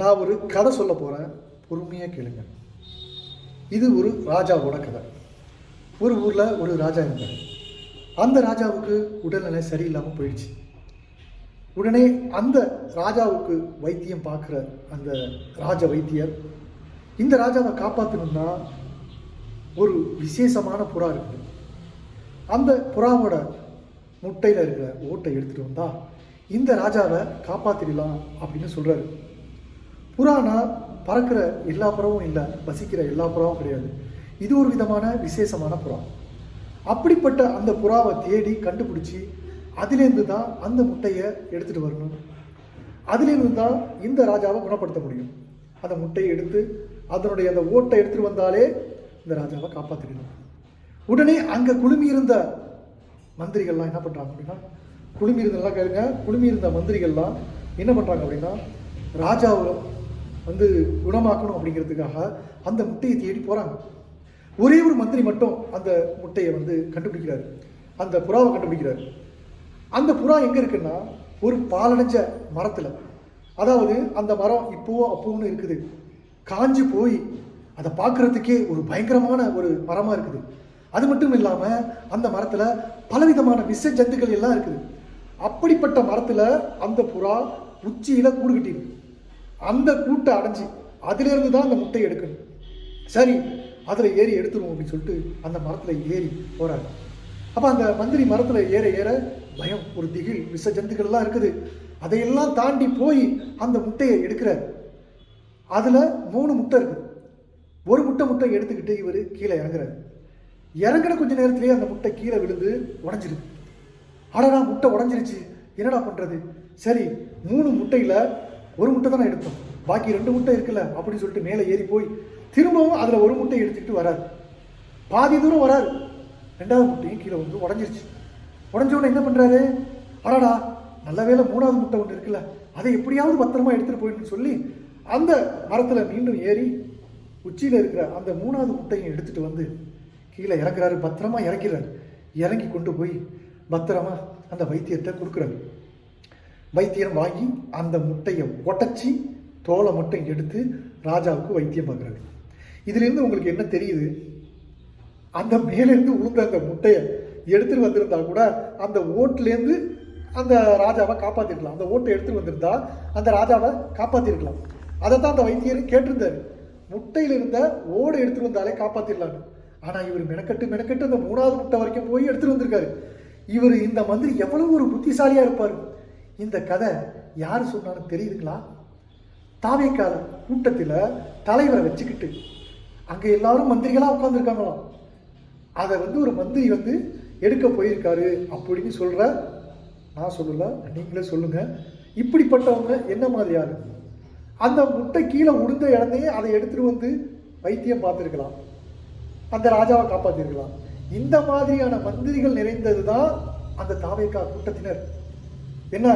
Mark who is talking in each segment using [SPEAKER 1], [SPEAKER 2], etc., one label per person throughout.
[SPEAKER 1] நான் ஒரு கதை சொல்ல போகிறேன், பொறுமையாக கேளுங்க. இது ஒரு ராஜாவோட கதை. ஒரு ஊரில் ஒரு ராஜா இருந்தார். அந்த ராஜாவுக்கு உடல்நிலை சரியில்லாமல் போயிடுச்சு. உடனே அந்த ராஜாவுக்கு வைத்தியம் பார்க்குற அந்த ராஜ வைத்தியர், இந்த ராஜாவை காப்பாற்றணும்னா ஒரு விசேஷமான புறா இருக்குது, அந்த புறாவோட முட்டையில் இருக்கிற ஓட்டை எடுத்துகிட்டு வந்தால் இந்த ராஜாவை காப்பாற்றிடலாம் அப்படின்னு சொல்கிறாரு. புறானா பறக்கிற எல்லா புறாவும் இல்லை, வசிக்கிற எல்லா புறாவும் கிடையாது. இது ஒரு விதமான விசேஷமான புறா. அப்படிப்பட்ட அந்த புறாவை தேடி கண்டுபிடிச்சி அதிலேருந்து தான் அந்த முட்டையை எடுத்துகிட்டு வரணும். அதிலேருந்து தான் இந்த ராஜாவை குணப்படுத்த முடியும். அந்த முட்டையை எடுத்து அதனுடைய அந்த ஓட்டை எடுத்துகிட்டு வந்தாலே இந்த ராஜாவை காப்பாற்றிடணும். உடனே அங்கே குழுமியிருந்த மந்திரிகள்லாம் என்ன பண்ணுறாங்க அப்படின்னா, குழுமியிருந்தெல்லாம் கேளுங்க, குழுமியிருந்த மந்திரிகள்லாம் என்ன பண்ணுறாங்க அப்படின்னா, ராஜாவை குணமாக்கணும் அப்படிங்கிறதுக்காக அந்த முட்டையை தேடி போகிறாங்க. ஒரே ஒரு மந்திரி மட்டும் அந்த முட்டையை கண்டுபிடிக்கிறார், அந்த புறாவை கண்டுபிடிக்கிறார். அந்த புறா எங்கே இருக்குன்னா, ஒரு பாலடைஞ்ச மரத்தில், அதாவது அந்த மரம் இப்போவோ அப்போன்னு இருக்குது, காஞ்சு போய் அதை பார்க்குறதுக்கே ஒரு பயங்கரமான ஒரு மரமாக இருக்குது. அது மட்டும் இல்லாமல் அந்த மரத்தில் பலவிதமான விஷ ஜந்துக்கள் எல்லாம் இருக்குது. அப்படிப்பட்ட மரத்தில் அந்த புறா உச்சியில் கூடு கட்டியிருக்கு. அந்த கூட்டை அடைஞ்சி அதிலிருந்து தான் அந்த முட்டையை எடுக்கணும். சரி, அதில் ஏறி எடுத்துருவோம் அப்படின்னு சொல்லிட்டு அந்த மரத்தில் ஏறி போகிறாங்க. அப்போ அந்த மந்திரி மரத்தில் ஏற ஏற பயம், ஒரு திகில், விஷ ஜந்துக்கள்லாம் இருக்குது. அதையெல்லாம் தாண்டி போய் அந்த முட்டையை எடுக்கிறார். அதில் 3 முட்டை இருக்குது. ஒரு முட்டை எடுத்துக்கிட்டு இவர் கீழே இறங்குறாரு. இறங்கின கொஞ்ச நேரத்திலேயே அந்த முட்டை கீழே விழுந்து உடஞ்சிருக்கு. அடடா, முட்டை உடஞ்சிருச்சு, என்னடா பண்ணுறது? சரி, 3 முட்டையில் ஒரு முட்டை தானே எடுத்தோம், பாக்கி 2 முட்டை இருக்குல்ல அப்படின்னு சொல்லிட்டு மேலே ஏறி போய் திரும்பவும் அதில் ஒரு முட்டை எடுத்துக்கிட்டு வராரு. பாதி தூரம் வராரு, 2வது முட்டையும் கீழே உடஞ்சிருச்சு. உடஞ்சோடனே என்ன பண்ணுறாரு, அடடா நல்ல வேளை 3வது முட்டை ஒன்று இருக்குல்ல, அதை எப்படியாவது பத்திரமா எடுத்துகிட்டு போயிட்டுன்னு சொல்லி அந்த மரத்தில் மீண்டும் ஏறி உச்சியில் இருக்கிற அந்த 3வது முட்டையும் எடுத்துகிட்டு கீழே இறங்குறாரு. பத்திரமா இறங்கிறாரு. இறங்கி கொண்டு போய் பத்திரமா அந்த வைத்தியத்தை கொடுக்குறாரு. வைத்தியம் வாங்கி அந்த முட்டையை உடச்சி தோலை மட்டும் எடுத்து ராஜாவுக்கு வைத்தியம் பார்க்குறாரு. இதுலேருந்து உங்களுக்கு என்ன தெரியுது? அந்த மேலேருந்து உளுந்த அந்த முட்டையை எடுத்துகிட்டு வந்திருந்தா கூட அந்த ஓட்டுலேருந்து அந்த ராஜாவை காப்பாற்றிருக்கலாம். அந்த ஓட்டை எடுத்துகிட்டு வந்திருந்தா அந்த ராஜாவை காப்பாற்றிருக்கலாம். அதை தான் அந்த வைத்தியர் கேட்டிருந்தார். முட்டையில் இருந்த ஓடு எடுத்துகிட்டு வந்தாலே காப்பாற்றிடலான்னு. ஆனால் இவர் மெனக்கட்டு அந்த 3வது முட்டை வரைக்கும் போய் எடுத்துகிட்டு வந்திருக்காரு. இவர், இந்த மந்திரி எவ்வளவு ஒரு புத்திசாலியாக இருப்பார். இந்த கதை யார் சொன்னாலும் தெரியுதுங்களா? தாவேக்கால கூட்டத்தில் தலைவரை வச்சுக்கிட்டு அங்கே எல்லாரும் மந்திரிகளாக உட்காந்துருக்காங்களாம். அதை ஒரு மந்திரி எடுக்க போயிருக்காரு அப்படின்னு சொல்கிற, நான் சொல்லல, நீங்களே சொல்லுங்க. இப்படிப்பட்டவங்க என்ன மாதிரி ஆளு? அந்த முட்டை கீழே உளுந்த இடத்தையே அதை எடுத்துகிட்டு வைத்தியம் பார்த்துருக்கலாம், அந்த ராஜாவை காப்பாற்றிருக்கலாம். இந்த மாதிரியான மந்திரிகள் நிறைந்தது தான் அந்த தாவேக்கா கூட்டத்தினர். என்ன,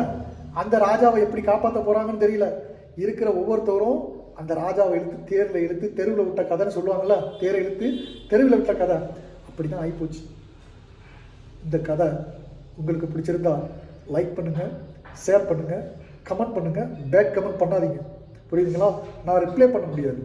[SPEAKER 1] அந்த ராஜாவை எப்படி காப்பாற்ற போகிறாங்கன்னு தெரியல. இருக்கிற ஒவ்வொருத்தவரும் அந்த ராஜாவை இழுத்து தேரில் இழுத்து தெருவில் விட்ட கதைன்னு சொல்லுவாங்கள்ல, தேரை இழுத்து தெருவில் விட்ட கதை, அப்படி தான் ஆகிப்போச்சு. இந்த கதை உங்களுக்கு பிடிச்சிருந்தா லைக் பண்ணுங்கள், ஷேர் பண்ணுங்கள், கமெண்ட் பண்ணுங்கள். பேட் கமெண்ட் பண்ணாதீங்க, புரியுதுங்களா? நான் ரிப்ளை பண்ண முடியாது.